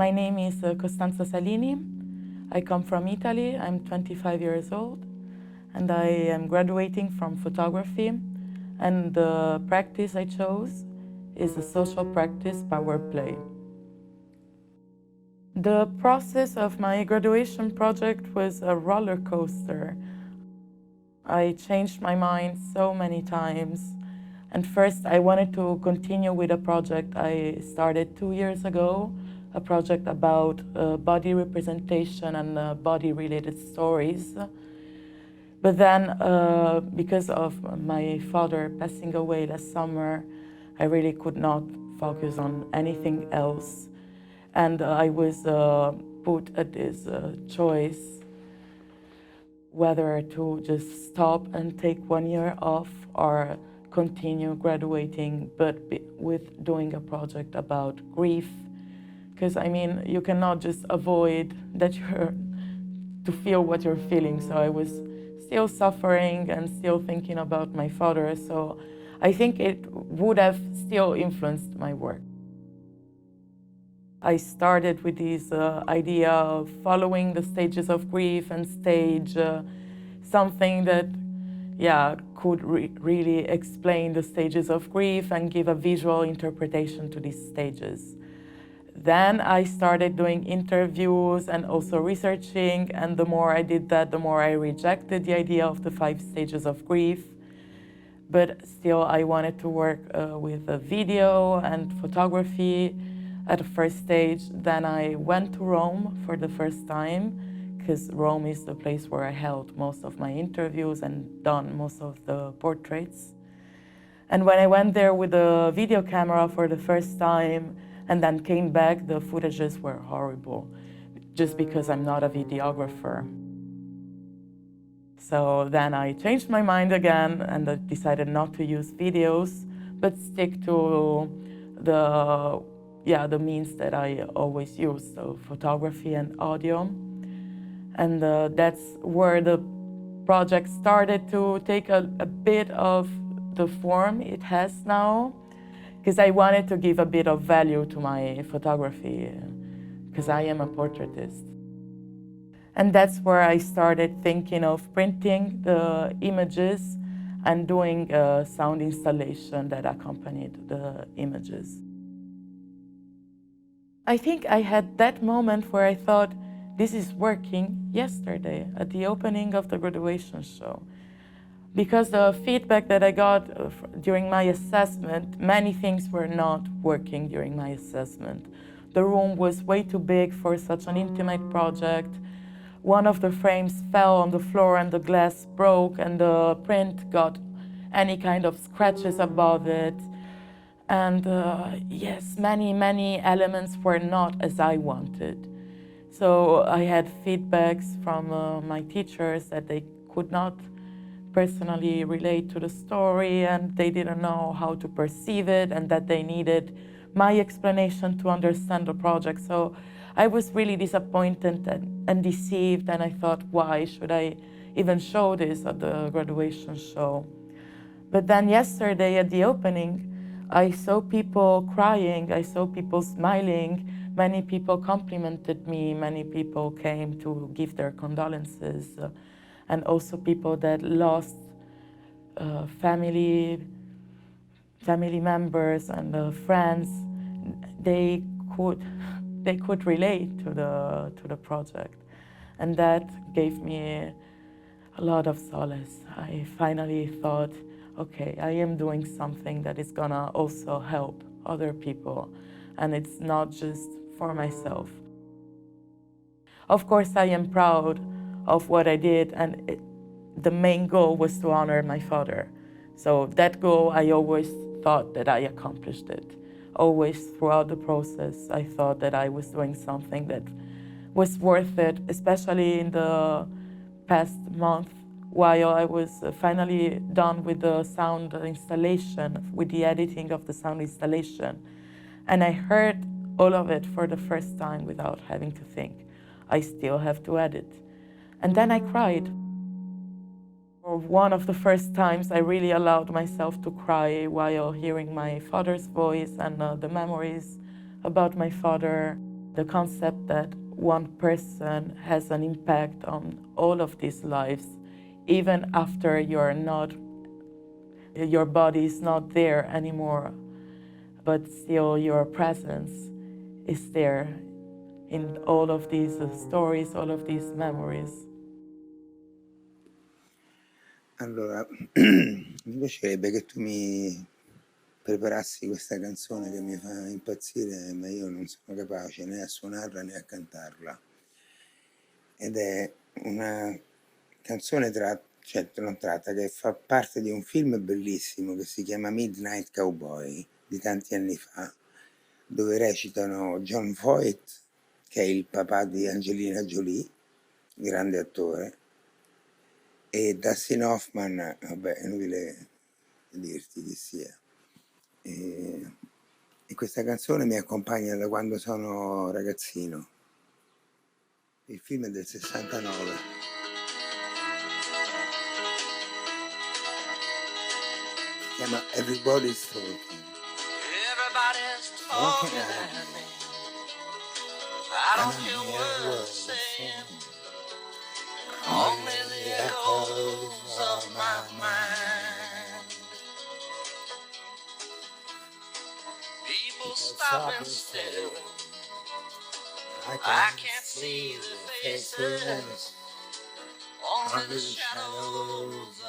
My name is Costanza Salini. I come from Italy. I'm 25 years old, and I am graduating from photography. And the practice I chose is a social practice, power play. The process of my graduation project was a roller coaster. I changed my mind so many times. And first, I wanted to continue with a project I started 2 years ago, a project about body representation and body-related stories. But then, because of my father passing away last summer, I really could not focus on anything else. And I was put at this choice whether to just stop and take 1 year off or continue graduating, but with doing a project about grief. Because, I mean, you cannot just avoid that you're to feel what you're feeling. So I was still suffering and still thinking about my father. So I think it would have still influenced my work. I started with this idea of following the stages of grief and stage something that could really explain the stages of grief and give a visual interpretation to these stages. Then I started doing interviews and also researching, and the more I did that, the more I rejected the idea of the 5 stages of grief. But still, I wanted to work with video and photography at the first stage. Then I went to Rome for the first time, because Rome is the place where I held most of my interviews and done most of the portraits. And when I went there with a video camera for the first time and then came back, the footages were horrible, just because I'm not a videographer. So then I changed my mind again and I decided not to use videos, but stick to the means that I always use, so photography and audio. And that's where the project started to take a bit of the form it has now, because I wanted to give a bit of value to my photography, because I am a portraitist. And that's where I started thinking of printing the images and doing a sound installation that accompanied the images. I think I had that moment where I thought, this is working yesterday at the opening of the graduation show. Because the feedback that I got during my assessment, many things were not working during my assessment. The room was way too big for such an intimate project. One of the frames fell on the floor and the glass broke and the print got any kind of scratches above it. And yes, many elements were not as I wanted. So I had feedbacks from my teachers that they could not personally relate to the story and they didn't know how to perceive it and that they needed my explanation to understand the project. So I was really disappointed and deceived, and I thought, why should I even show this at the graduation show? But then yesterday at the opening, I saw people crying, I saw people smiling, many people complimented me, many people came to give their condolences, and also people that lost family members and friends. They could relate to the project, and that gave me a lot of solace. I finally thought, okay, I am doing something that is gonna also help other people, and it's not just for myself. Of course, I am proud of what I did, and the main goal was to honor my father. So that goal, I always thought that I accomplished it. Always throughout the process, I thought that I was doing something that was worth it, especially in the past month, while I was finally done with the sound installation, with the editing of the sound installation. And I heard all of it for the first time without having to think. I still have to edit. And then I cried. One of the first times I really allowed myself to cry while hearing my father's voice and the memories about my father. the concept that one person has an impact on all of these lives, even after your body is not there anymore, but still your presence is there in all of these stories, all of these memories. Allora, mi piacerebbe che tu mi preparassi questa canzone che mi fa impazzire, ma io non sono capace né a suonarla né a cantarla. Ed è una canzone non tratta, che fa parte di un film bellissimo che si chiama Midnight Cowboy, di tanti anni fa, dove recitano John Voight, che è il papà di Angelina Jolie, grande attore, e Dustin Hoffman, vabbè, è inutile dirti chi sia. E questa canzone mi accompagna da quando sono ragazzino. Il film è del 69. Si chiama Everybody's Talking. Everybody's talking at me. I don't hear words saying, only the echoes of my mind. People stop and stare. I can't see the faces, only the shadows